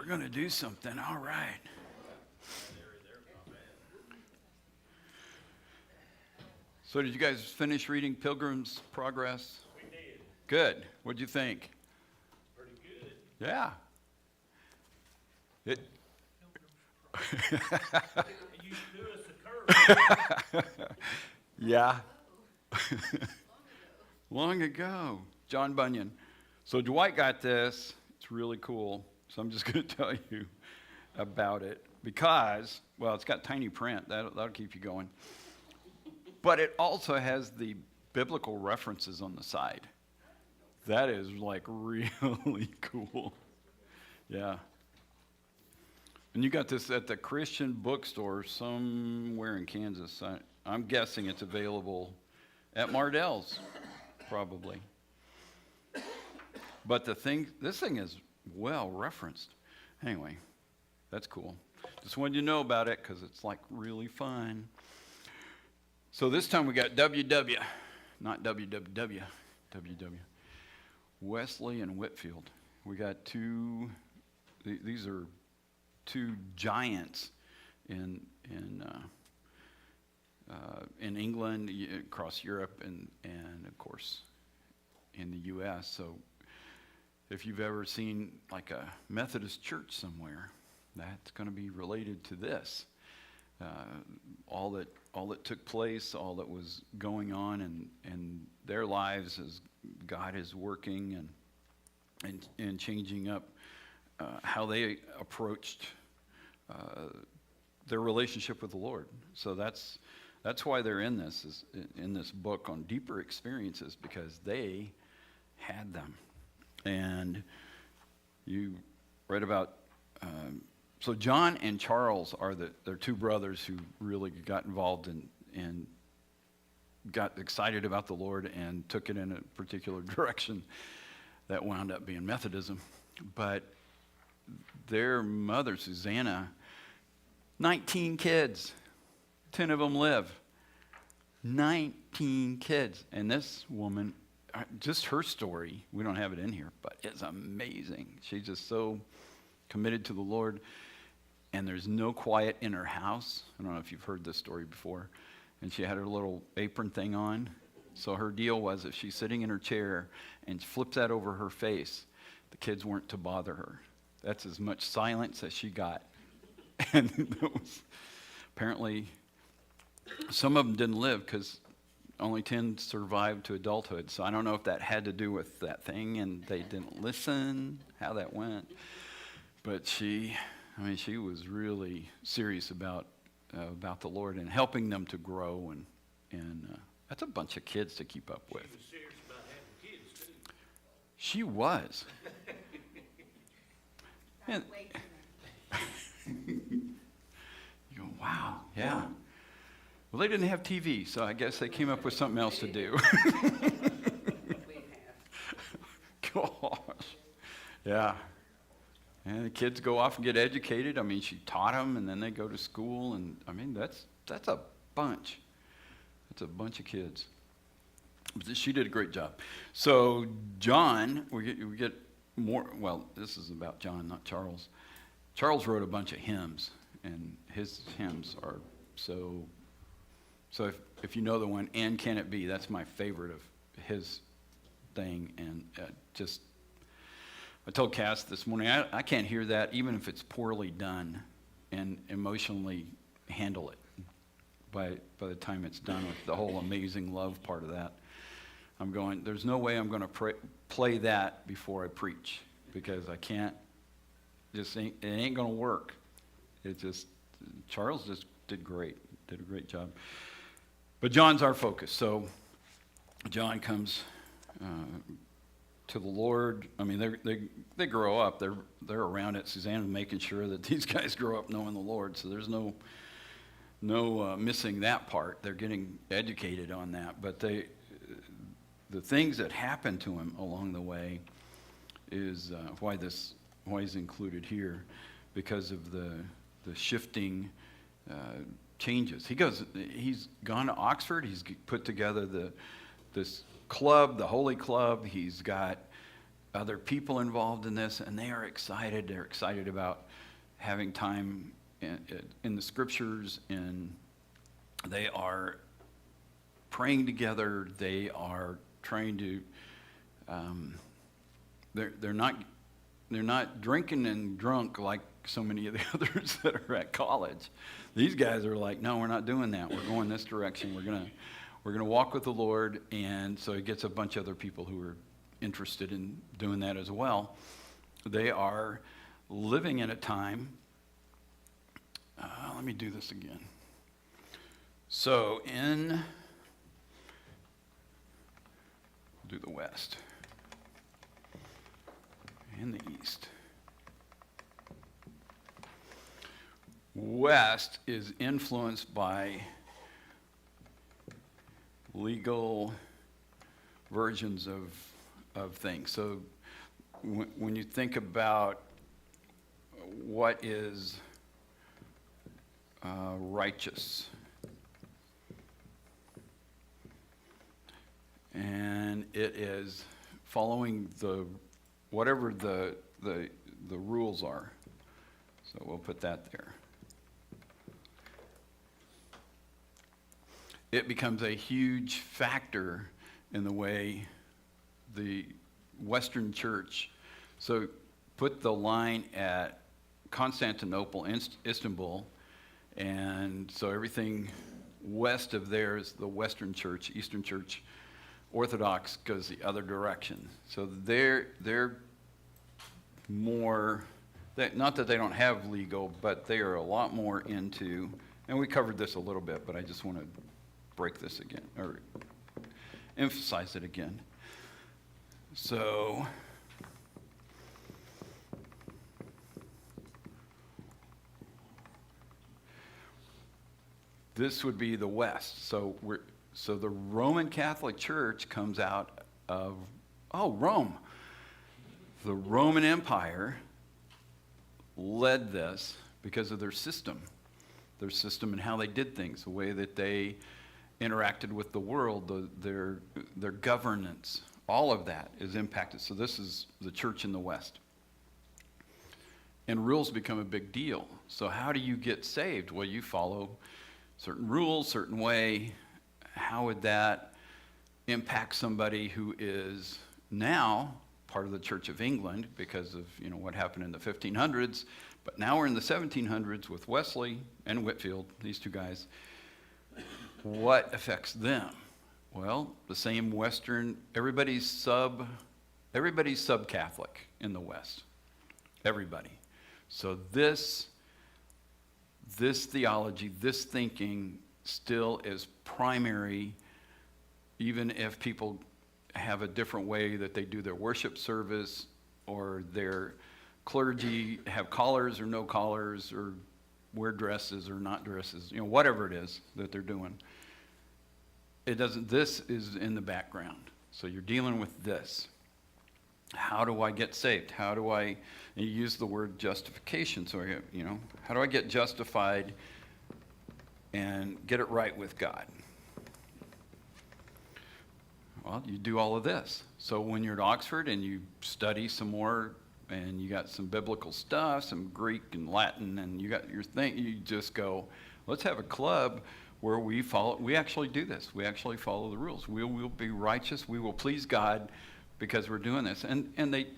going to do something. All right. So did you guys finish reading Pilgrim's Progress? We did. Good. What'd you think? Pretty good. Yeah. It. You threw us a curve. Yeah. Long ago. John Bunyan. So Dwight got this. It's really cool. So I'm just going to tell you about it because, well, it's got tiny print. That'll keep you going. But it also has the biblical references on the side. That is like really cool. Yeah. And you got this at the Christian bookstore somewhere in Kansas. I'm guessing it's available at Mardell's, probably. But this thing is well referenced. Anyway, that's cool. Just wanted you to know about it because it's like really fun. So this time we got WW, not WWW, WW. Wesley and Whitfield. We got these are two giants in England, across Europe, and of course in the U.S. So if you've ever seen like a Methodist church somewhere, that's going to be related to this. All that took place, all that was going on in their lives as God is working and changing up how they approached their relationship with the Lord. So that's why they're in this book on deeper experiences, because they had them. And you read about so John and Charles are they're two brothers who really got involved and got excited about the Lord and took it in a particular direction that wound up being Methodism. But their mother, Susanna, 19 kids, 10 of them live. 19 kids. And this woman, just her story, we don't have it in here, but it's amazing. She's just so committed to the Lord. And there's no quiet in her house. I don't know if you've heard this story before. And she had her little apron thing on. So her deal was if she's sitting in her chair and flips that over her face, the kids weren't to bother her. That's as much silence as she got. And apparently some of them didn't live because only 10 survived to adulthood. So I don't know if that had to do with that thing and they didn't listen, how that went. But she was really serious about the Lord and helping them to grow, and that's a bunch of kids to keep up with. She was serious about having kids, too. She was. And, you go, wow, yeah. Well, they didn't have TV, so I guess they came up with something else to do. Gosh. Yeah. And the kids go off and get educated. I mean, she taught them, and then they go to school, and I mean, that's a bunch. That's a bunch of kids. But she did a great job. So John, we get more. Well, this is about John, not Charles. Charles wrote a bunch of hymns, and his hymns are so. So if you know the one, "And Can It Be?" That's my favorite of his thing, and just. I told Cass this morning, I can't hear that even if it's poorly done and emotionally handle it by the time it's done with the whole amazing love part of that. I'm going, there's no way I'm going to play that before I preach because I can't, it ain't going to work. Charles just did a great job. But John's our focus. So John comes to the Lord. I mean, they grow up. They're around it. Susanna making sure that these guys grow up knowing the Lord. So there's no missing that part. They're getting educated on that. But the things that happen to him along the way is why he's included here, because of the shifting changes. He's gone to Oxford. He's put together this club, the Holy Club. He's got other people involved in this, and they are excited. They're excited about having time in the scriptures, and they are praying together. They are trying to. They're not drinking and drunk like so many of the others that are at college. These guys are like, no, we're not doing that. We're going this direction. We're gonna walk with the Lord, and so it gets a bunch of other people who are interested in doing that as well. They are living in a time. Let me do this again. So do the West. In the East. West is influenced by legal versions of things. So when you think about what is righteous, and it is following whatever the rules are. So we'll put that there. It becomes a huge factor in the way the Western Church, so put the line at Constantinople, Istanbul, and so everything west of there is the Western Church. Eastern Church, Orthodox goes the other direction. So they're more, not that they don't have legal, but they are a lot more into, and we covered this a little bit, but I just want to break this again, or emphasize it again. So this would be the West. So the Roman Catholic Church comes out of Rome. The Roman Empire led this because of their system and how they did things, the way that they interacted with the world, their governance. All of that is impacted. So this is the church in the West. And rules become a big deal. So how do you get saved? Well, you follow certain rules, certain way. How would that impact somebody who is now part of the Church of England because of what happened in the 1500s? But now we're in the 1700s with Wesley and Whitefield, these two guys. What affects them? Well, the same Western, everybody's sub-Catholic in the West. Everybody. So this theology, this thinking still is primary, even if people have a different way that they do their worship service, or their clergy have collars or no collars, or wear dresses or not dresses, whatever it is that they're doing. This is in the background. So you're dealing with this. How do I get saved? How do I use the word justification? So, how do I get justified and get it right with God? Well, you do all of this. So when you're at Oxford and you study some more, and you got some biblical stuff, some Greek and Latin, and you got your thing, you just go, let's have a club where we actually do this. We actually follow the rules. We will be righteous. We will please God because we're doing this. And they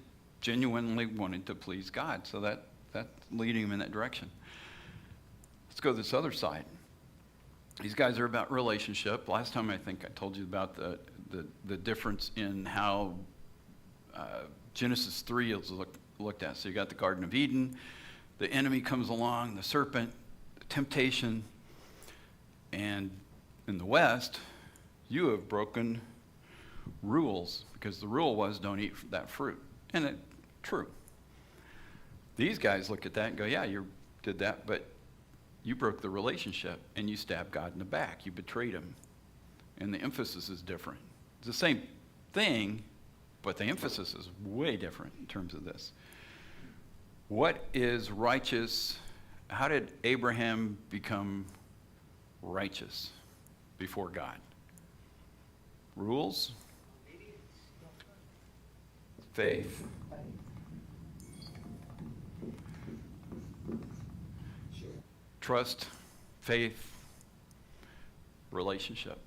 genuinely wanted to please God. So that's leading them in that direction. Let's go to this other side. These guys are about relationship. Last time I think I told you about the difference in how Genesis 3 is looked at. So you got the Garden of Eden. The enemy comes along, the serpent, the temptation. And in the West, you have broken rules, because the rule was don't eat that fruit. And it's true. These guys look at that and go, yeah, you did that, but you broke the relationship and you stabbed God in the back. You betrayed him. And the emphasis is different. It's the same thing, but the emphasis is way different in terms of this. What is righteous? How did Abraham become righteous before God? Rules? faith. Trust, faith, relationship.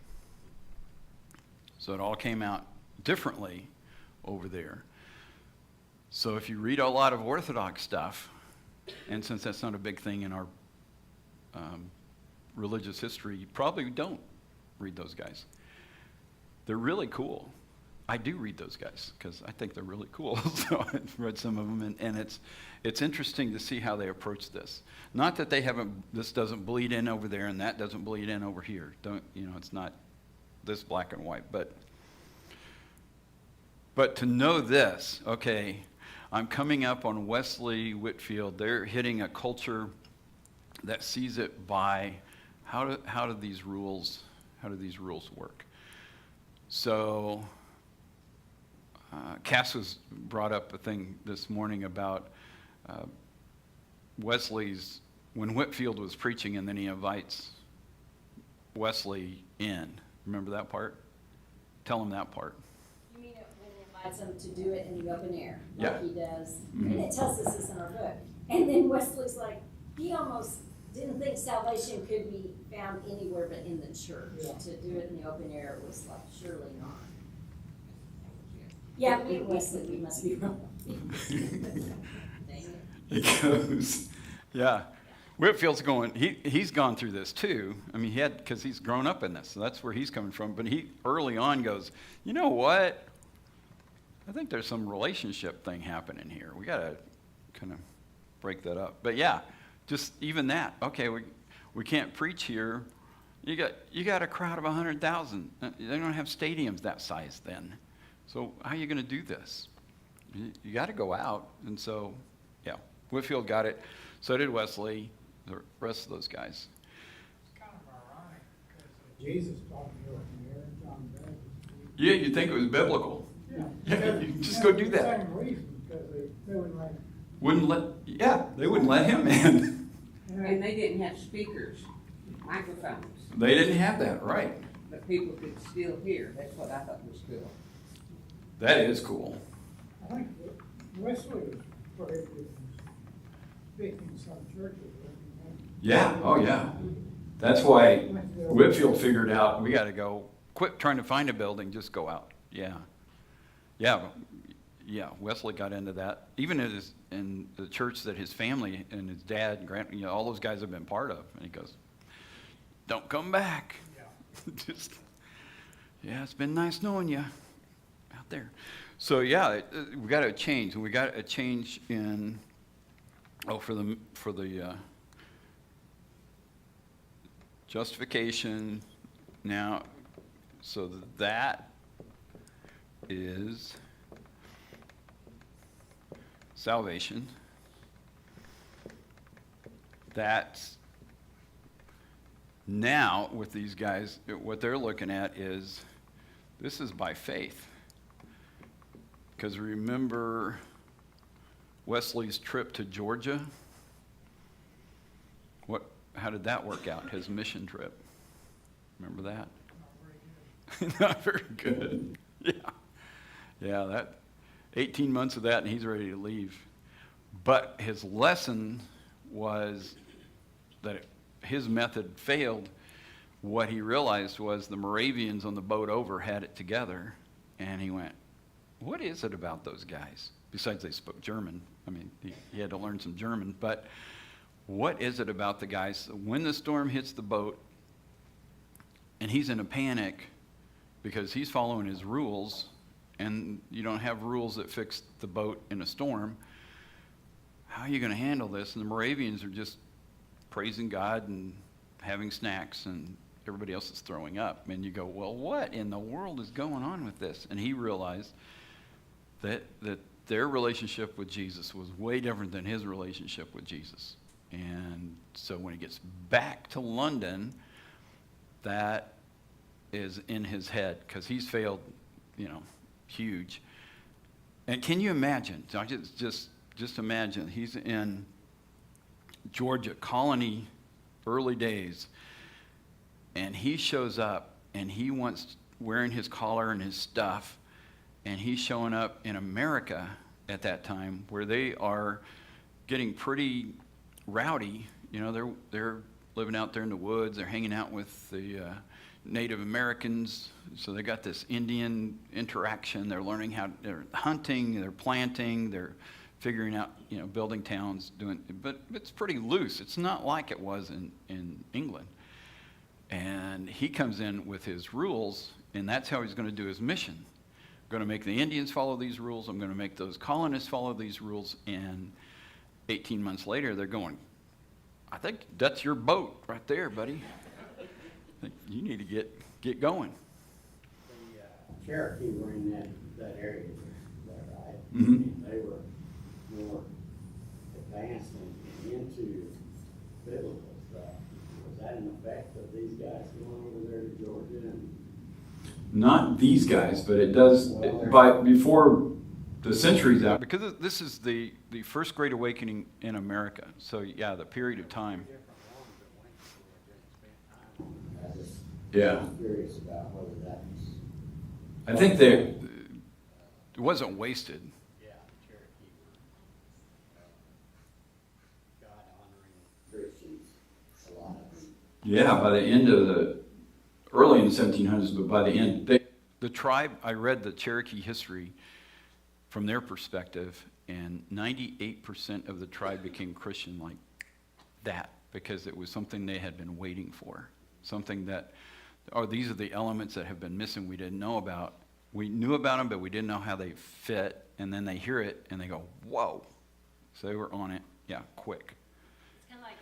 So it all came out differently over there. So if you read a lot of Orthodox stuff, and since that's not a big thing in our religious history, you probably don't read those guys. They're really cool. I do read those guys because I think they're really cool. So I've read some of them, and it's interesting to see how they approach this. Not that they haven't, this doesn't bleed in over there and that doesn't bleed in over here. It's not this black and white. But to know this, okay, I'm coming up on Wesley, Whitefield. They're hitting a culture that sees it by how do these rules work? So Cass was brought up a thing this morning about Wesley's, when Whitefield was preaching and then he invites Wesley in. Remember that part? Tell him that part. You mean it when he invites them to do it in the open air, Yeah. like he does? Mhm. And it tells us this in our book. And then Wesley's like, he almost didn't think salvation could be found anywhere but in the church. Yeah. To do it in the open air was like, surely not. Yeah, we Wesley, we must be wrong. Dang it. He goes, yeah. Whitfield's going, he's gone through this too. I mean, because he's grown up in this. So that's where he's coming from. But he early on goes, you know what? I think there's some relationship thing happening here. We got to kind of break that up. But yeah, just even that. Okay, we can't preach here. You got a crowd of 100,000. They don't have stadiums that size then. So how are you going to do this? You got to go out. And so, yeah, Whitefield got it. So did Wesley, the rest of those guys. It's kind of ironic, because Jesus taught me open air, John the Baptist. Yeah, you'd think it was biblical. Yeah. Yeah, you just go do that. The same reason, because they Wouldn't let, they wouldn't let him in. And they didn't have speakers, microphones, They didn't have that, right. but people could still hear. That's what I thought was cool. That is cool. I think that Wesley was prohibited from speaking in some churches. wasn't he? Yeah, oh yeah. That's why Whitefield figured out, we got to go, quit trying to find a building, just go out. Yeah. Yeah, Wesley got into that. Even in the church that his family and his dad and all those guys have been part of. And he goes, don't come back. Yeah. It's been nice knowing you out there. So yeah, we got to change. We got a change in, for the justification now. So that is salvation. That's now with these guys, what they're looking at is this is by faith. Because remember Wesley's trip to Georgia? How did that work out, his mission trip? Remember that? Not very good. Yeah, that 18 months of that and he's ready to leave. But his lesson was that his method failed. What he realized was the Moravians on the boat over had it together, and he went, what is it about those guys? Besides they spoke German. I mean, he had to learn some German, but what is it about the guys? When the storm hits the boat and he's in a panic because he's following his rules, and you don't have rules that fix the boat in a storm, how are you going to handle this? And the Moravians are just praising God and having snacks, and everybody else is throwing up. And you go, well, what in the world is going on with this? And he realized that their relationship with Jesus was way different than his relationship with Jesus. And so when he gets back to London, that is in his head, because he's failed, huge. And can you imagine? Just imagine, he's in Georgia, colony, early days, and he shows up, and he wants wearing his collar and his stuff, And he's showing up in America at that time where they are getting pretty rowdy. You know, they're living out there in the woods. They're hanging out with the Native Americans. So they got this Indian interaction. They're learning how they're hunting, they're planting, they're figuring out, you know, building towns, but it's pretty loose. It's not like it was in England. And he comes in with his rules, and that's how he's going to do his mission. I'm going to make the Indians follow these rules. I'm going to make those colonists follow these rules. And 18 months later, they're going, I think that's your boat right there, buddy. I think you need to get going. The Cherokee were in that area, is that right? Mhm. They were more advanced and into biblical stuff. Was that an effect of these guys going over there to Georgia? And Not these guys, but it does, before the century's out. Because this is the first Great Awakening in America. So yeah, the period of time. I just Yeah. curious about whether that was. I think it wasn't wasted. Yeah, the Cherokee were God-honoring Christians, a lot of them. Yeah, by the end of early in the 1700s, but by the end, the tribe, I read the Cherokee history from their perspective, and 98% of the tribe became Christian like that, because it was something they had been waiting for. Something that, these are the elements that have been missing we didn't know about. We knew about them, but we didn't know how they fit, and then they hear it, and they go, whoa. So they were on it, yeah, quick. It's kind of like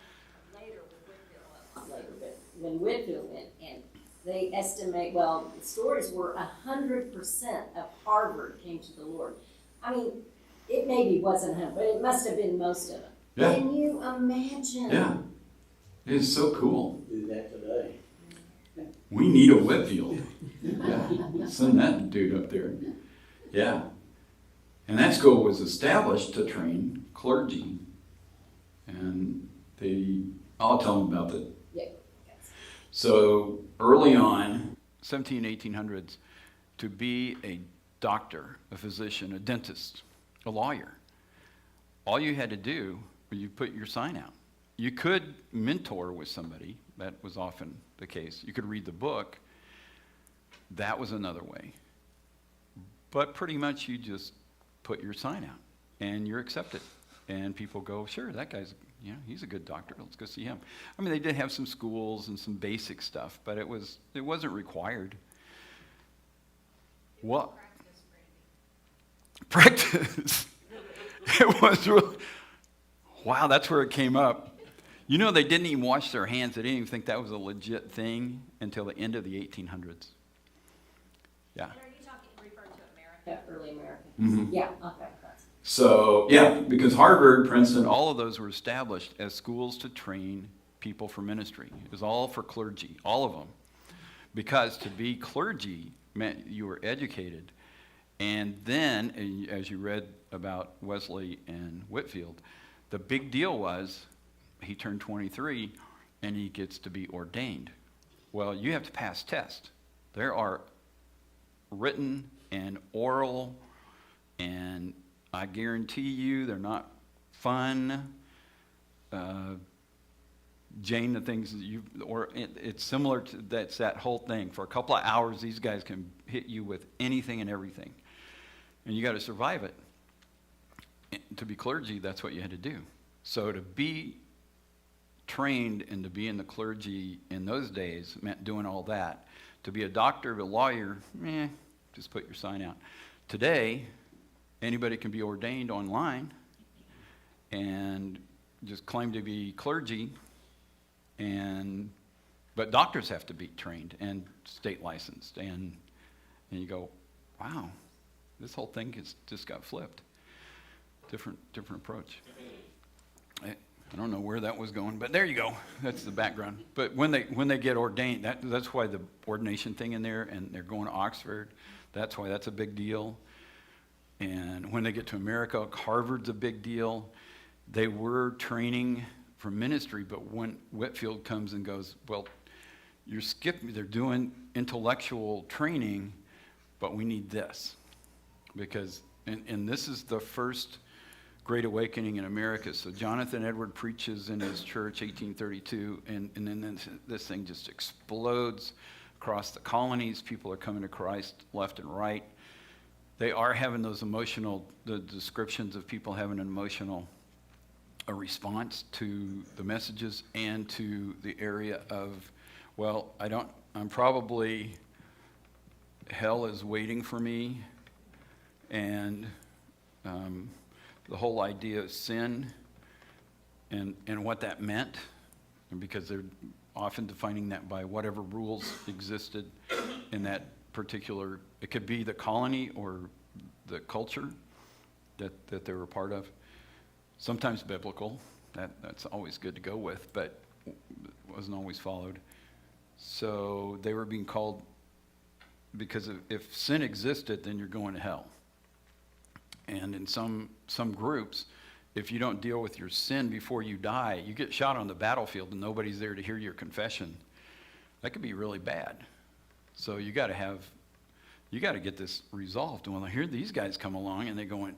later with Whitfield, not later, but when Whitfield went, and they estimate, well, the stories were 100% of Harvard came to the Lord. I mean, it maybe wasn't 100, but it must have been most of them. Yeah. Can you imagine? Yeah, it is so cool. Do that today. We need a Whitfield. Yeah, send that dude up there. Yeah. And that school was established to train clergy. And I'll tell them about that. Yeah. So early on, 1800s, to be a doctor, a physician, a dentist, a lawyer, all you had to do was you put your sign out. You could mentor with somebody. That was often the case. You could read the book. That was another way. But pretty much you just put your sign out and you're accepted. And people go, sure, that guy's, he's a good doctor. Let's go see him. I mean, they did have some schools and some basic stuff, but it wasn't required. What? Practice. It was really, wow, that's where it came up. You know, they didn't even wash their hands. They didn't even think that was a legit thing until the end of the 1800s. Yeah. And are you referring to America, early America? Mm-hmm. Yeah, okay. So, yeah, because Harvard, Princeton, all of those were established as schools to train people for ministry. It was all for clergy, all of them. Because to be clergy meant you were educated. And then, as you read about Wesley and Whitfield, the big deal was he turned 23 and he gets to be ordained. Well, you have to pass tests. There are written and oral, and I guarantee you they're not fun. Jane, the things that it's similar to that whole thing. For a couple of hours, these guys can hit you with anything and everything. And you got to survive it. To be clergy, that's what you had to do. So to be trained and to be in the clergy in those days meant doing all that. To be a doctor, a lawyer, just put your sign out. Today, anybody can be ordained online and just claim to be clergy, but doctors have to be trained and state licensed. And you go, wow, this whole thing just got flipped. Different approach. I don't know where that was going, but there you go. That's the background. But when they get ordained, that's why the ordination thing in there, and they're going to Oxford. That's why that's a big deal. And when they get to America, Harvard's a big deal. They were training for ministry, but when Whitfield comes and goes, well, you're skipping. They're doing intellectual training, but we need this. because, and this is the first Great Awakening in America. So Jonathan Edward preaches in his church, 1832, and then this thing just explodes across the colonies. People are coming to Christ left and right. They are having those the descriptions of people having an emotional a response to the messages and to the area of, well, I'm probably, hell is waiting for me, and the whole idea of sin and what that meant, and because they're often defining that by whatever rules existed in that particular, it could be the colony or the culture that they were part of. Sometimes biblical, that's always good to go with, but wasn't always followed. So they were being called, because if sin existed, then you're going to hell. And in some groups, if you don't deal with your sin before you die, you get shot on the battlefield and nobody's there to hear your confession. That could be really bad. So you got to get this resolved. And when I hear these guys come along and they're going,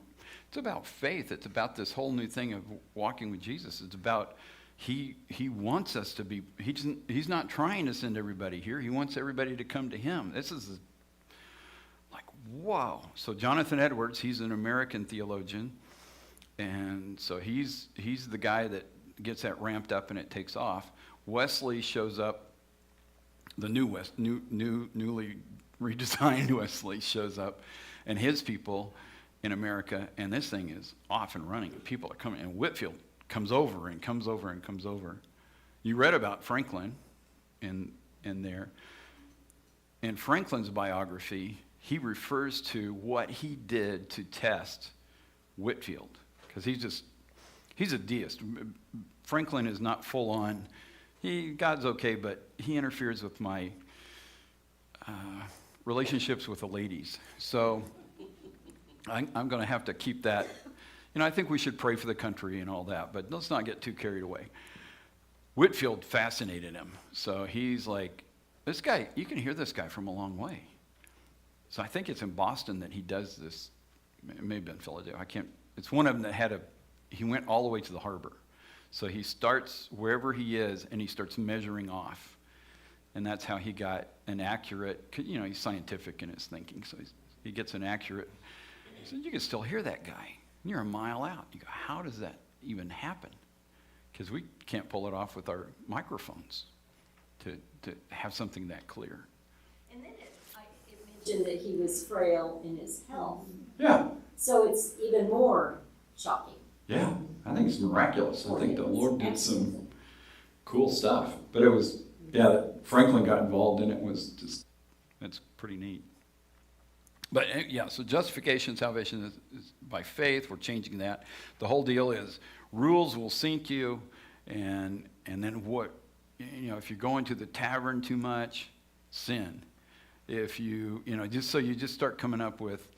it's about faith. It's about this whole new thing of walking with Jesus. It's about he wants us to be, he's not trying to send everybody here. He wants everybody to come to him. This is like, wow. So Jonathan Edwards, he's an American theologian. And so he's the guy that gets that ramped up and it takes off. Wesley shows up, the newly redesigned Wesley shows up, and his people in America, and this thing is off and running. People are coming, and Whitefield comes over and comes over and comes over. You read about Franklin in there. In Franklin's biography, he refers to what he did to test Whitefield, because he's a deist. Franklin is not full on. God's okay, but he interferes with my relationships with the ladies. So I'm going to have to keep that. I think we should pray for the country and all that, but let's not get too carried away. Whitefield fascinated him. So he's like, this guy, you can hear this guy from a long way. So I think it's in Boston that he does this. It may have been Philadelphia. It's one of them that he went all the way to the harbor. So he starts wherever he is and he starts measuring off. And that's how he got an accurate, he's scientific in his thinking. So he gets an accurate. So you can still hear that guy. And you're a mile out. You go, how does that even happen? Because we can't pull it off with our microphones to have something that clear. And then it mentioned that he was frail in his health. Yeah. So it's even more shocking. Yeah. I think it's miraculous. I think the Lord did some cool stuff. But it was, that Franklin got involved in it was just, it's pretty neat. But so justification, salvation is by faith. We're changing that. The whole deal is rules will sink you, and then what? If you're going to the tavern too much, sin. If you just start coming up with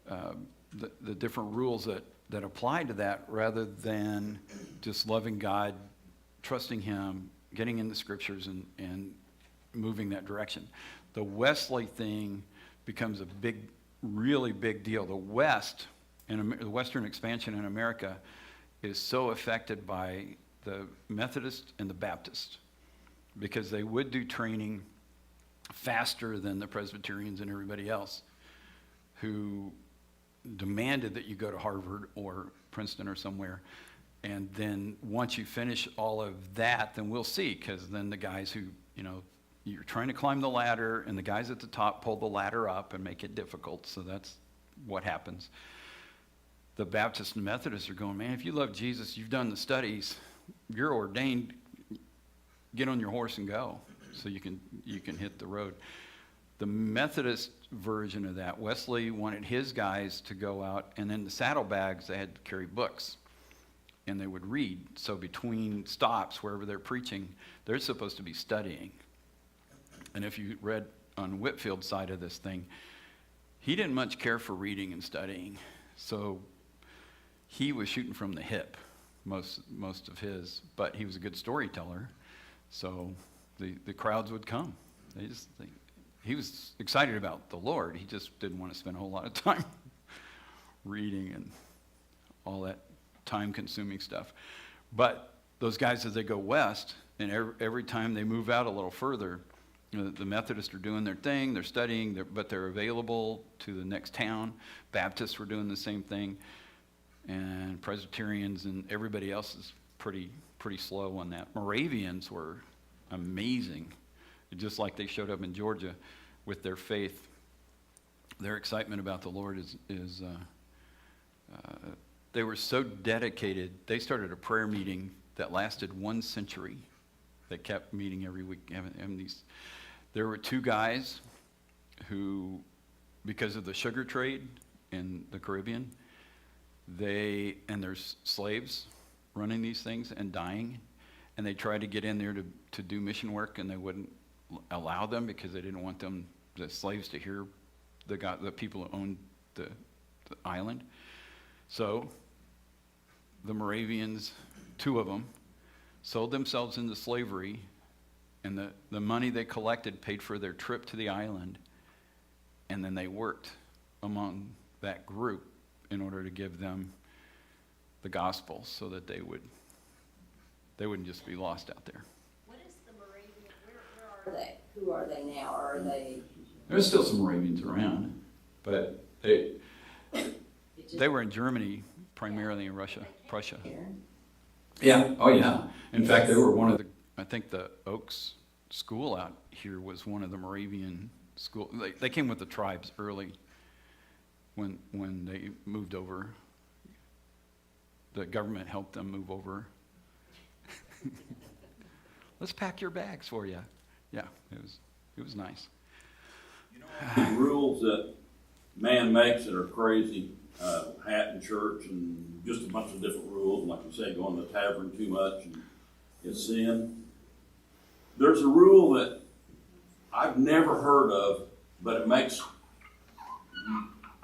the different rules that apply to that, rather than just loving God, trusting Him, getting in the Scriptures, and moving that direction. The Wesley thing becomes a really big deal. The West, and the Western expansion in America, is so affected by the Methodist and the Baptist, because they would do training faster than the Presbyterians and everybody else, who demanded that you go to Harvard or Princeton or somewhere. And then once you finish all of that, then we'll see, because then the guys who, you're trying to climb the ladder, and the guys at the top pull the ladder up and make it difficult. So that's what happens. The Baptists and Methodists are going, man, if you love Jesus, you've done the studies, you're ordained, get on your horse and go, so you can hit the road. The Methodist version of that, Wesley wanted his guys to go out, and then the saddlebags, they had to carry books, and they would read. So between stops, wherever they're preaching, they're supposed to be studying. And if you read on Whitefield's side of this thing, he didn't much care for reading and studying. So he was shooting from the hip, most of his, but he was a good storyteller. So the crowds would come. He was excited about the Lord. He just didn't want to spend a whole lot of time reading and all that time-consuming stuff. But those guys, as they go west, and every time they move out a little further, the Methodists are doing their thing, they're studying, but they're available to the next town. Baptists were doing the same thing, and Presbyterians and everybody else is pretty slow on that. Moravians were amazing, just like they showed up in Georgia with their faith. Their excitement about the Lord is they were so dedicated. They started a prayer meeting that lasted 1 century. They kept meeting every week. There were 2 guys who, because of the sugar trade in the Caribbean, there's slaves running these things and dying, and they tried to get in there to do mission work, and they wouldn't allow them because they didn't want the slaves to hear the people who owned the island. So the Moravians, 2 of them, sold themselves into slavery, and the money they collected paid for their trip to the island, and then they worked among that group in order to give them the gospel so that they wouldn't just be lost out there. What is the Moravian, where are they? Who are they now? Are they? There's still some Moravians around, but they were in Germany, primarily in Russia, Prussia. Yeah, oh yeah. In fact, they were one of I think the Oaks School out here was one of the Moravian school. They came with the tribes early when they moved over. The government helped them move over. Let's pack your bags for you. Yeah, it was nice. You know, the rules that man makes that are crazy, hat in church and just a bunch of different rules, like you say, going to the tavern too much and it's sin. There's a rule that I've never heard of, but it makes,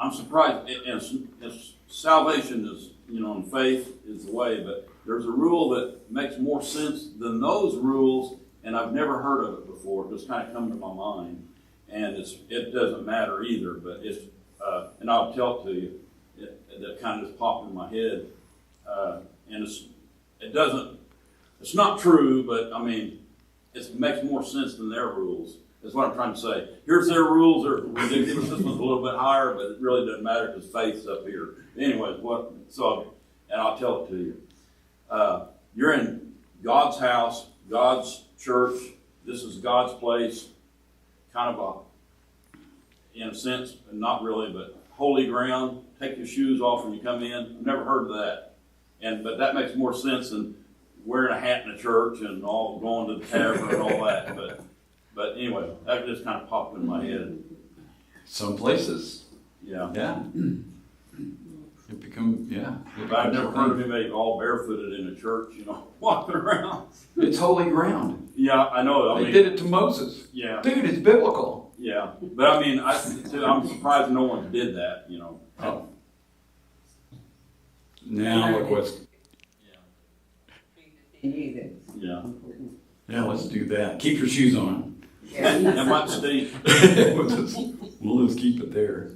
I'm surprised, it's salvation is, and faith is the way, but there's a rule that makes more sense than those rules, and I've never heard of it before. It just kind of come to my mind, and it doesn't matter either, but it's, and I'll tell it to you, that kind of just popped in my head, and it's not true, but I mean, it makes more sense than their rules. That's what I'm trying to say. Here's their rules, they're ridiculous. This one's a little bit higher, but it really doesn't matter because faith's up here. Anyways, and I'll tell it to you. You're in God's house, God's church. This is God's place. Kind of in a sense, not really, but holy ground. Take your shoes off when you come in. I've never heard of that. But that makes more sense than wearing a hat in a church and all going to the tavern and all that. But anyway, that just kind of popped in my head. Some places. Yeah. Yeah. It become, yeah. But I've never heard of anybody all barefooted in a church, walking around. It's holy ground. Yeah, I know. They did it to Moses. Yeah. Dude, it's biblical. Yeah. But I mean, I'm surprised no one did that, Oh. Now look what's... Yeah. Yeah, let's do that. Keep your shoes on. That might stink. We'll just keep it there.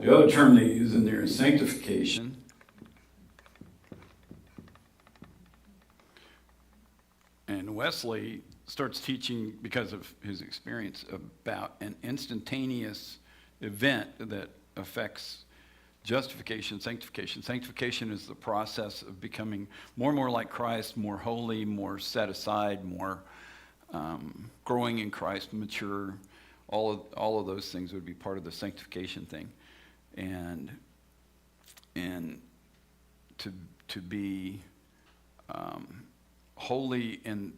The other term they use in there is sanctification. And Wesley starts teaching, because of his experience, about an instantaneous event that affects justification, sanctification. Sanctification is the process of becoming more and more like Christ, more holy, more set aside, more growing in Christ, mature. All of those things would be part of the sanctification thing. And to be holy. And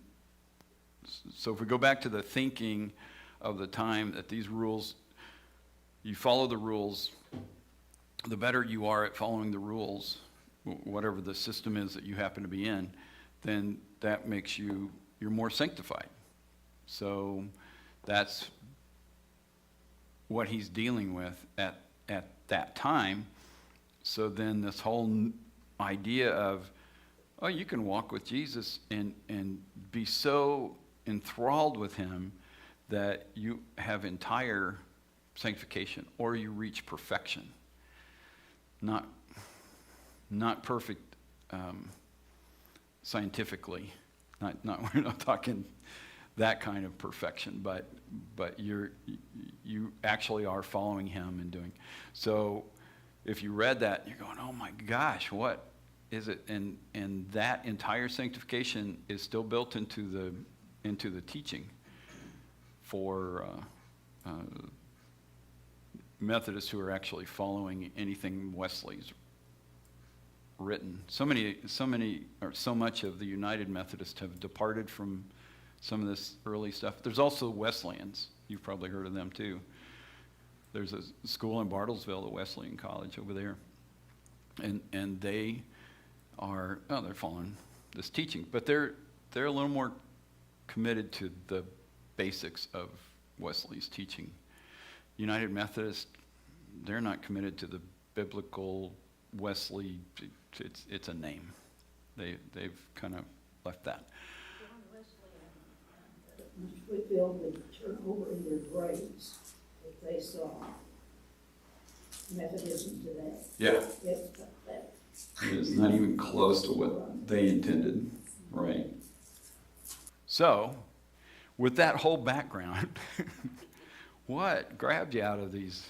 so if we go back to the thinking of the time, that these rules, you follow the rules, the better you are at following the rules, whatever the system is that you happen to be in, then that makes you're more sanctified. So that's what he's dealing with at that time. So then this whole idea of, oh, you can walk with Jesus and be so enthralled with him that you have entire sanctification or you reach perfection. Not perfect scientifically. We're not talking that kind of perfection, but you actually are following him and doing. So if you read that, you're going, oh my gosh, what is it? And that entire sanctification is still built into the teaching for Methodists who are actually following anything Wesley's written. So much of the United Methodists have departed from some of this early stuff. There's also Wesleyans. You've probably heard of them too. There's a school in Bartlesville, the Wesleyan College over there, and they are they're following this teaching, but they're a little more committed to the basics of Wesley's teaching. United Methodist, they're not committed to the biblical Wesley. It's a name. They've kind of left that. John Wesley and Mr. Whitfield would turn over in their graves if they saw Methodism today. Yeah. It's pathetic. It's not even close to what they intended, right? So, with that whole background, what grabbed you out of these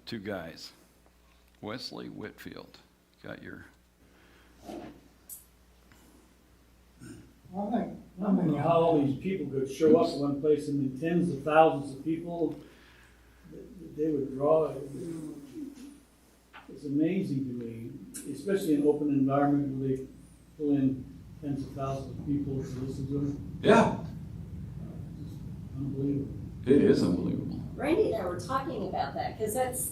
two guys? Wesley, Whitfield. Got your... I don't know how all these people could show up in one place, and the tens of thousands of people that they would draw. It's amazing to me, especially in an open environment where they pull in tens of thousands of people to listen to them. Yeah, It's unbelievable. it is unbelievable. Randy and I were talking about that, because that's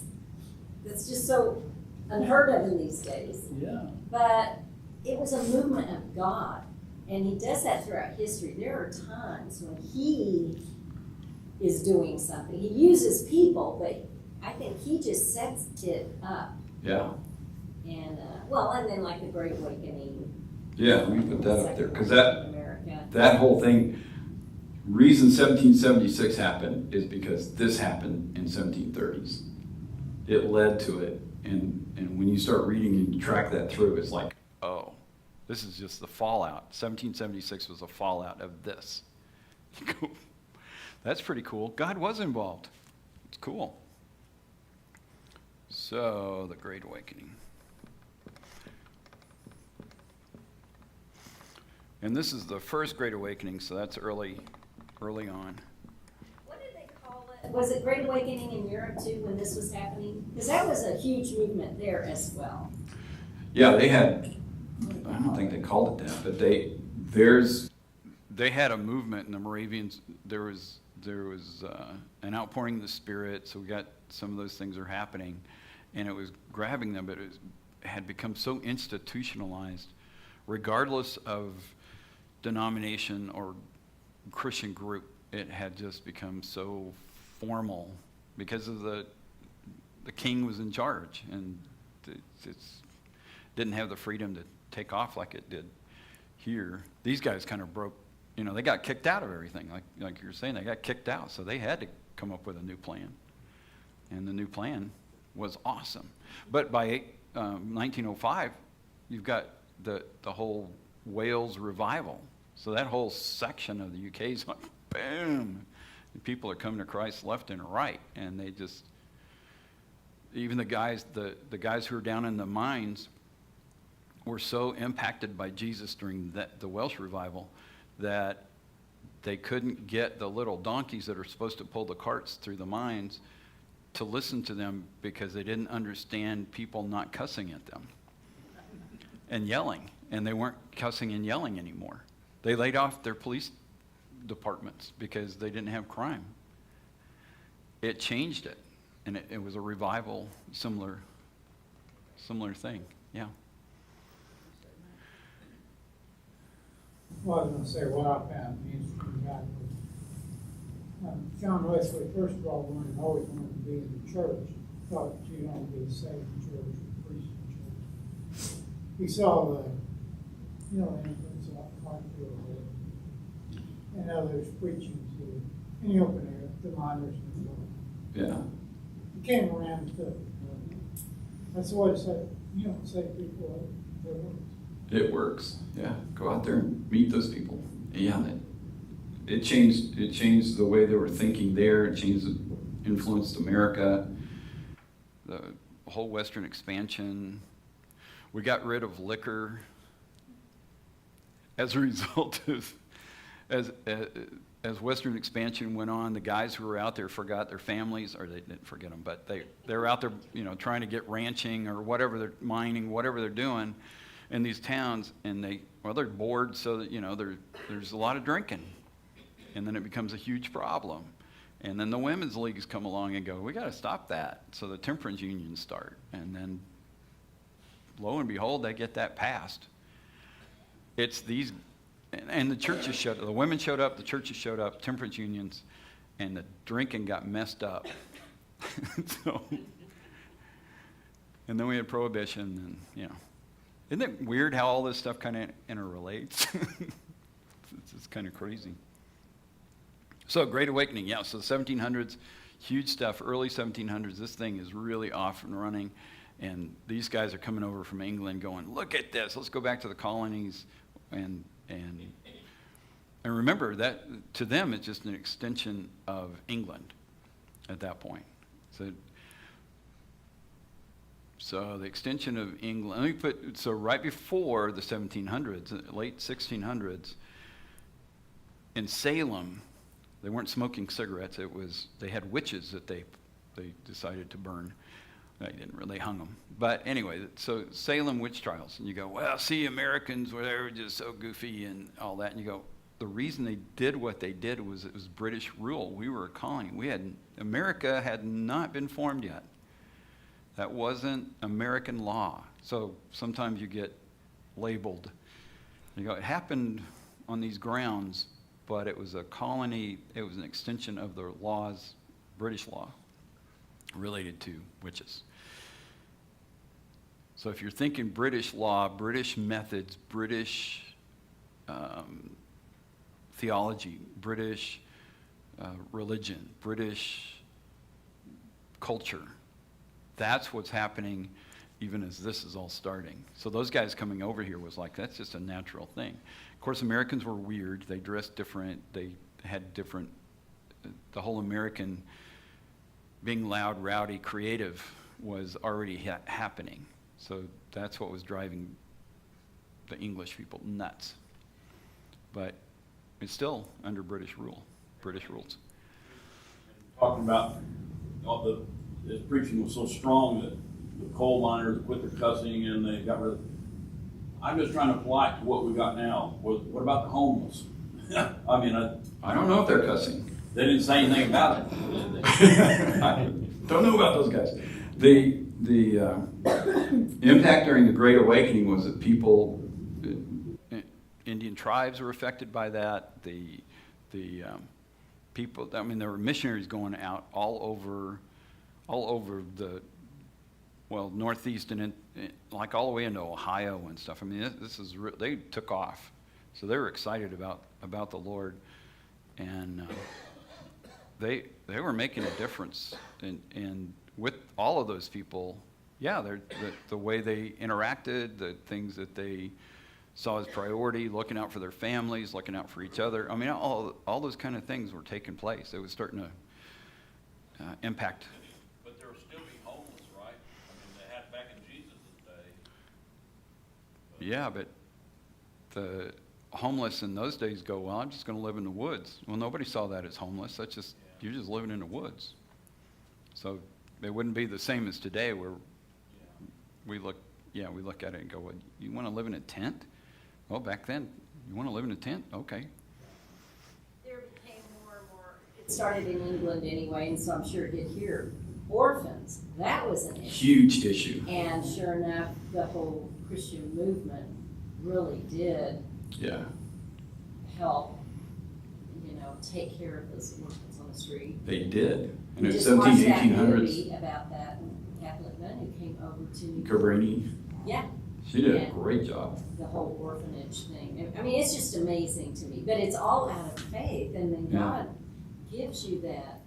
just so unheard of in these days. Yeah. But it was a movement of God, and he does that throughout history. There are times when he is doing something. He uses people, but I think he just sets it up. Yeah. And, and then like the Great Awakening. Yeah, let me put that up there, because America. that whole thing, reason 1776 happened is because this happened in 1730s. It led to it, and when you start reading and you track that through, it's like, oh, this is just the fallout. 1776 was a fallout of this. That's pretty cool. God was involved. It's cool. So, the Great Awakening. And this is the first Great Awakening, so that's early on. What did they call it? Was it Great Awakening in Europe too when this was happening? Because that was a huge movement there as well. Yeah, they had, I don't think they called it that, but they had a movement in the Moravians. There was an outpouring of the Spirit, so we got some of those things are happening, and it was grabbing them, but it had become so institutionalized, regardless of denomination or Christian group, it had just become so formal because of the king was in charge, and it's didn't have the freedom to take off like it did here. These guys kind of broke, they got kicked out of everything, like you were saying, they got kicked out, so they had to come up with a new plan, and the new plan was awesome. But by 1905, you've got the whole Wales revival. So that whole section of the UK is like, boom. And people are coming to Christ left and right. And they just, even the guys who are down in the mines were so impacted by Jesus during the Welsh revival that they couldn't get the little donkeys that are supposed to pull the carts through the mines to listen to them because they didn't understand people not cussing at them and yelling. And they weren't cussing and yelling anymore. They laid off their police departments because they didn't have crime. It changed it, and it was a revival, similar thing. Yeah. Well, I was going to say what I found interesting about it was John Wesley, first of all, always wanted to be in the church. Thought you don't be saved in church or preached in church. He saw the influence of Whitefield. and others preaching to, in the open air, to minors and so on. Yeah. It came around to, that's what it said, you don't say people their words. It works. Yeah. Go out there and meet those people. Yeah. It changed the way they were thinking there. It influenced America, the whole Western expansion. We got rid of liquor as a result of, as Western expansion went on, the guys who were out there forgot their families, or they didn't forget them, but they were out there, trying to get ranching or whatever they're mining, whatever they're doing in these towns, and they're bored, so that, there's a lot of drinking. And then it becomes a huge problem. And then the women's leagues come along and go, we got to stop that. So the temperance unions start. And then, lo and behold, they get that passed. It's these, and the churches showed up. The women showed up, the churches showed up, temperance unions, and the drinking got messed up. And then we had prohibition, and, Isn't it weird how all this stuff kind of interrelates? It's kind of crazy. So Great Awakening, yeah, so the 1700s, huge stuff, early 1700s, this thing is really off and running, and these guys are coming over from England going, look at this, let's go back to the colonies, and remember that to them it's just an extension of England at that point. So the extension of England, so right before the 1700s, late 1600s, in Salem, they weren't smoking cigarettes. They had witches that they decided to burn. They hung them. But anyway, so Salem witch trials. And you go, well, see, Americans were they were just so goofy and all that. And you go, the reason they did what they did was it was British rule. We were a colony. America had not been formed yet. That wasn't American law. So sometimes you get labeled. You go, it happened on these grounds, but it was a colony, it was an extension of the laws, British law, related to witches. So if you're thinking British law, British methods, British theology, British religion, British culture, that's what's happening even as this is all starting. So those guys coming over here was like, that's just a natural thing. Of course, Americans were weird. They dressed different. They had different, the whole American being loud, rowdy, creative was already happening. So that's what was driving the English people nuts. But it's still under British rule, British rules. Talking about his preaching was so strong that the coal miners quit their cussing and they got rid of. I'm just trying to apply it to what we got now. What about the homeless? I mean, I don't know if they're cussing. They didn't say anything about it. I don't know about those guys. The impact during the Great Awakening was that people, Indian tribes were affected by that. The people, I mean, there were missionaries going out all over the, well, Northeast and like all the way into Ohio and stuff. I mean, they took off. So they were excited about the Lord. And they were making a difference. And with all of those people, yeah, the way they interacted, the things that they saw as priority, looking out for their families, looking out for each other. I mean, all those kind of things were taking place. It was starting to impact. But there would still be homeless, right? I mean, they had back in Jesus' day. Yeah, but the homeless in those days go, well, I'm just going to live in the woods. Well, nobody saw that as homeless. That's just, you're just living in the woods. So it wouldn't be the same as today where we look at it and go, well, you want to live in a tent? Well, back then, you want to live in a tent? Okay. There became more and more, it started in England anyway, and so I'm sure it did here. Orphans, that was an issue. Huge issue. And sure enough, the whole Christian movement really did help, take care of those orphans on the street. They did. And We in just 1700s, watched that movie about that Catholic nun who came over to Cabrini. Yeah, She did a And great job. the whole orphanage thing. I mean, it's just amazing to me, but it's all out of faith, and then Yeah. God gives you that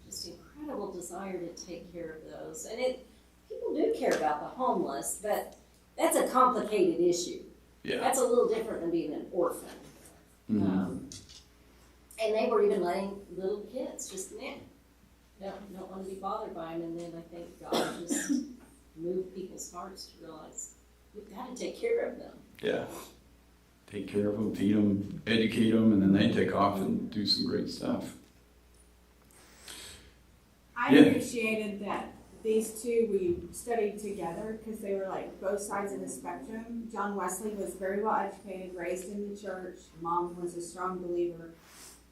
just incredible desire to take care of those. And people do care about the homeless, but that's a complicated issue. Yeah. That's a little different than being an orphan. Mhm. And they were even letting little kids just don't want to be bothered by them. And then I think God just moved people's hearts to realize we've got to take care of them. Yeah. Take care of them, feed them, educate them, and then they take off and do some great stuff. I Yeah. appreciated that these two, we studied together because they were like both sides of the spectrum. John Wesley was very well educated, raised in the church. Mom was a strong believer,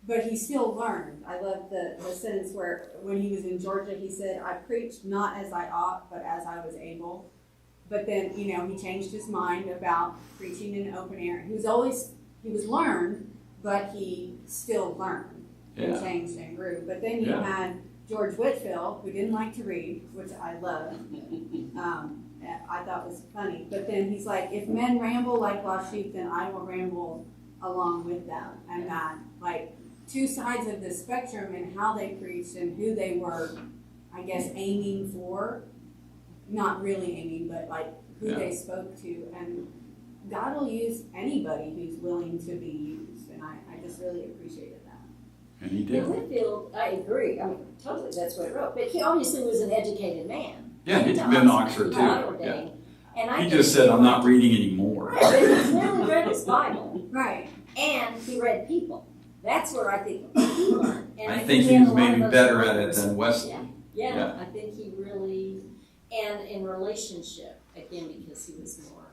but he still learned. I love the sentence where when he was in Georgia, he said, "I preached not as I ought, but as I was able." But then, he changed his mind about preaching in open air. He was learned, but he still learned and Yeah. changed and grew. But then you Yeah. had George Whitfield, who didn't like to read, which I love. I thought was funny. But then he's like, if men ramble like lost sheep, then I will ramble along with them. And that, like, two sides of the spectrum and how they preached and who they were, I guess, aiming for. Not really aiming, but like who Yeah. they spoke to. And God will use anybody who's willing to be used. And I just really appreciated that. And he In did. Whitfield, I agree. I mean, totally, that's what I wrote. But he obviously was an educated man. Yeah, he'd Went been to in Oxford too. Notre Yeah. Dame. And I He think just said, I'm not reading anymore. Right, but he clearly read his Bible, Right. and he read people. That's where I think he learned. And I think he had was a lot of maybe those better at it learners. than Wesley. Yeah, Yeah. I think he really, and in relationship, again, because he was more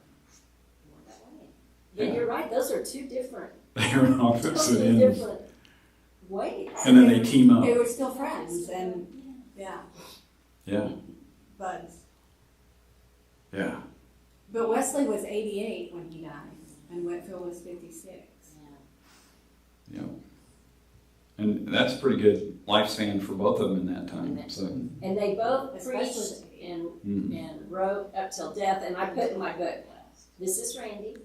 that way. But Yeah. you're right, those are two different, They were on opposite totally ends. different ways. And then they team up. They were still friends. And yeah, Yeah. buds. Yeah. But Wesley was 88 when he died, and Whitfield was 56. Yeah. And that's a pretty good lifespan for both of them in that time. So, And they both Especially- preached mm. and wrote up till death. And I put in my book, this is Randy.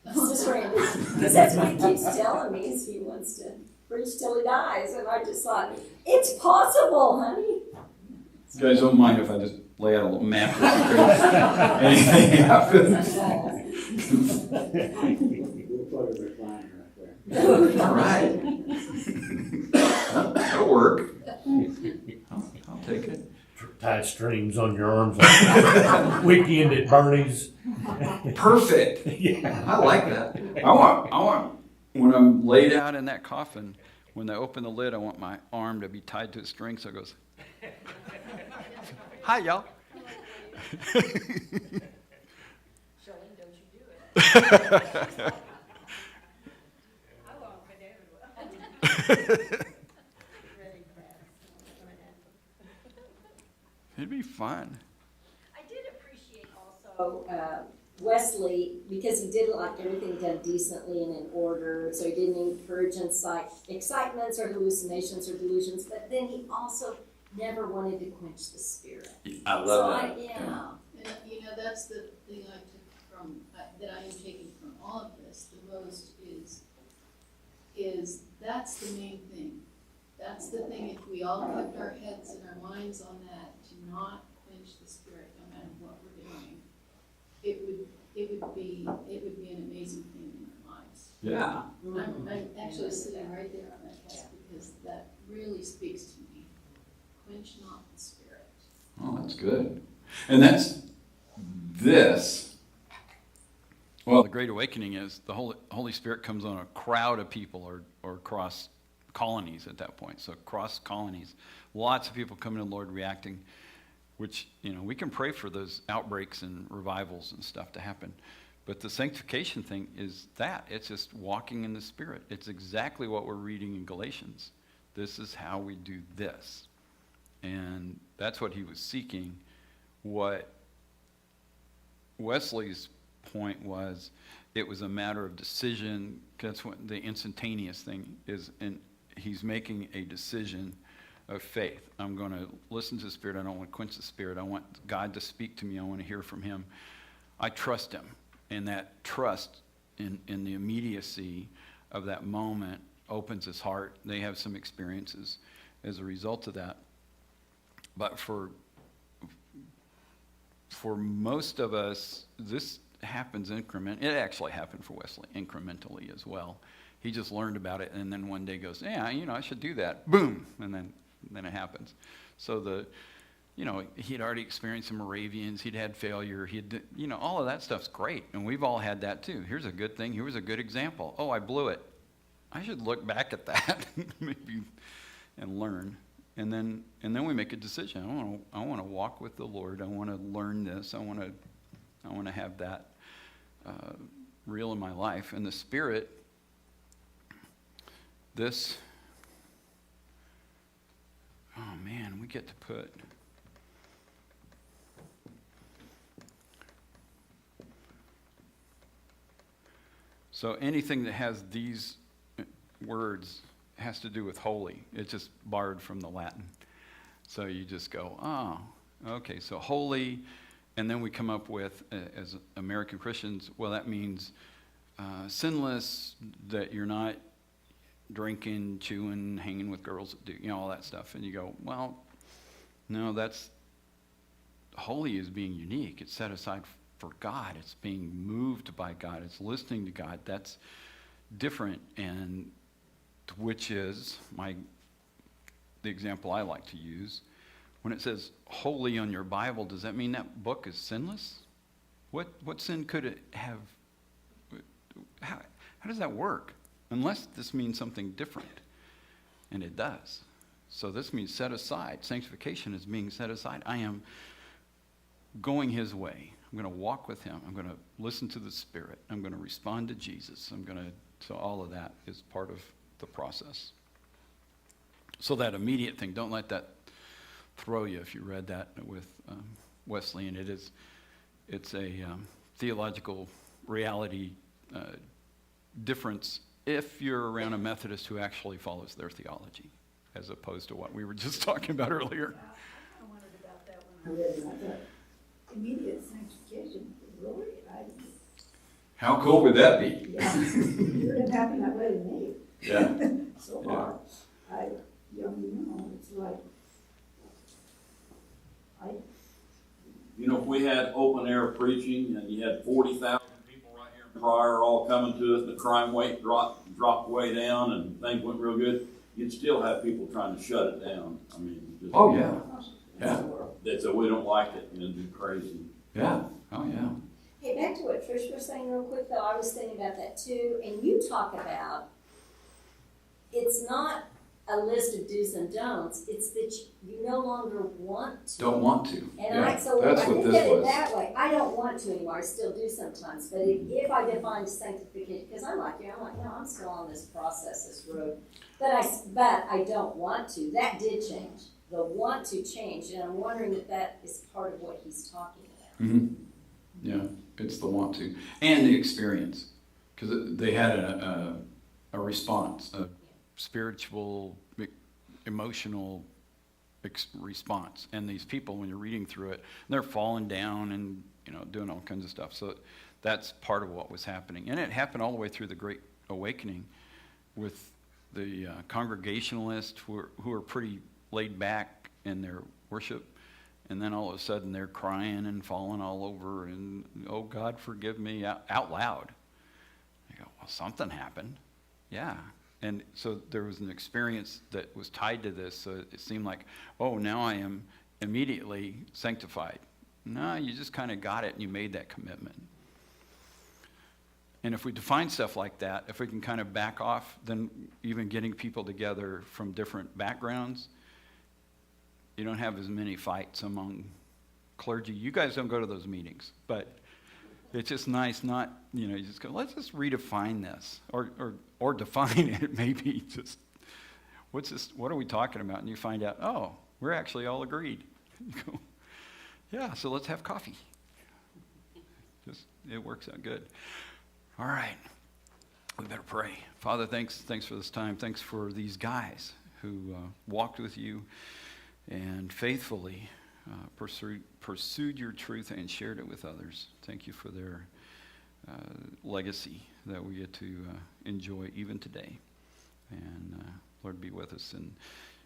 This is Randy. Because that's what he keeps telling me is he wants to preach till he dies. And I just thought, it's possible, honey. You guys don't mind if I just lay out a little map of the anything happens? We'll put a recliner right there. All right. That'll work. I'll take it. Tie strings on your arms like weekend at Bernie's. Perfect. Yeah. I like that. I want, when I'm laid out in that coffin, when they open the lid, I want my arm to be tied to a string so it goes, hi, y'all. Charlene, don't you do it. It'd be fun. I did appreciate also Wesley, because he did like everything done decently and in order, so he didn't encourage excitements or hallucinations or delusions, but then he also never wanted to quench the spirit. I love that. Yeah. And, that's the thing I took from, that I am taking from all of this, the most is that's the main thing. That's the thing, if we all kept our heads and our minds on that, to not quench the spirit, no matter what we're doing, it would be an amazing thing in our lives. Yeah. I'm actually sitting right there on that text because that really speaks to me. Quench not the spirit. Oh, that's good. And that's this. Well, the Great Awakening is the Holy Spirit comes on a crowd of people or across colonies at that point. So across colonies, lots of people coming to the Lord reacting, which, we can pray for those outbreaks and revivals and stuff to happen. But the sanctification thing is that. It's just walking in the Spirit. It's exactly what we're reading in Galatians. This is how we do this. And that's what he was seeking. What Wesley's point was, it was a matter of decision. That's what the instantaneous thing is. And he's making a decision of faith. I'm going to listen to the Spirit. I don't want to quench the Spirit. I want God to speak to me. I want to hear from him. I trust him. And that trust in the immediacy of that moment opens his heart. They have some experiences as a result of that. But for most of us, this happens it actually happened for Wesley incrementally as well. He just learned about it, and then one day goes, yeah, I should do that. Boom, and then it happens. So he'd already experienced some Moravians. He'd had failure. All of that stuff's great, and we've all had that too. Here's a good thing. Here's a good example. Oh, I blew it. I should look back at that maybe and learn. And then we make a decision. I want to walk with the Lord. I want to learn this. I want to have that real in my life. And the Spirit, we get to put. So anything that has these words has to do with holy. It's just borrowed from the Latin. So you just go, oh, okay, so holy, and then we come up with, as American Christians, well, that means sinless, that you're not drinking, chewing, hanging with girls that do, all that stuff. And you go, well, no, that's, holy is being unique. It's set aside for God. It's being moved by God. It's listening to God. That's different, and which is the example I like to use. When it says holy on your Bible, does that mean that book is sinless? What sin could it have? How does that work? Unless this means something different. And it does. So this means set aside. Sanctification is being set aside. I am going his way. I'm going to walk with him. I'm going to listen to the Spirit. I'm going to respond to Jesus. So all of that is part of the process. So that immediate thing, don't let that throw you if you read that with Wesley. And it's a theological reality difference if you're around a Methodist who actually follows their theology, as opposed to what we were just talking about earlier. I wondered about that when I read it. I thought, immediate sanctification, really? How cool would that be? Yeah, it didn't happen that way to me. Yeah. So far, it's like, If we had open air preaching and you had 40,000 people right here in Pryor all coming to us, and the crime rate dropped way down and things went real good, you'd still have people trying to shut it down. Oh, yeah. Yeah. They said, we don't like it, it'd be crazy. Yeah. Oh, yeah. Hey, back to what Trish was saying real quick, though, I was thinking about that too, and you talk about, it's not a list of do's and don'ts, it's that you no longer want to. Don't want to. And Yeah. I That's look what at this it was. that way. I don't want to anymore. I still do sometimes. But if I define sanctification, because I'm like, no, I'm still on this process, this road. But I don't want to. That did change. The want to changed, and I'm wondering if that is part of what he's talking about. Mm-hmm. Yeah, it's the want to and the experience, because they had a response, a spiritual, emotional response. And these people, when you're reading through it, they're falling down and doing all kinds of stuff. So that's part of what was happening, and it happened all the way through the Great Awakening with the Congregationalists who are pretty laid back in their worship. And then all of a sudden they're crying and falling all over and, oh, God, forgive me, out loud. I go, well, something happened. Yeah. And so there was an experience that was tied to this. So it seemed like, oh, now I am immediately sanctified. No, you just kind of got it and you made that commitment. And if we define stuff like that, if we can kind of back off, then even getting people together from different backgrounds, you don't have as many fights among clergy. You guys don't go to those meetings, but it's just nice not, you just go, let's just redefine this or define it maybe. Just, what are we talking about? And you find out, oh, we're actually all agreed. You go, yeah, so let's have coffee. It works out good. All right, we better pray. Father, thanks for this time. Thanks for these guys who walked with you and faithfully pursued your truth and shared it with others. Thank you for their legacy that we get to enjoy even today. And Lord, be with us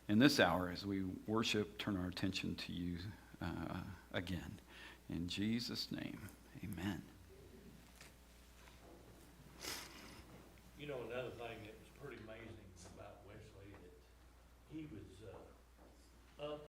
in this hour as we worship, turn our attention to you again. In Jesus' name, amen. You know, another thing that was pretty amazing about Wesley, that he was up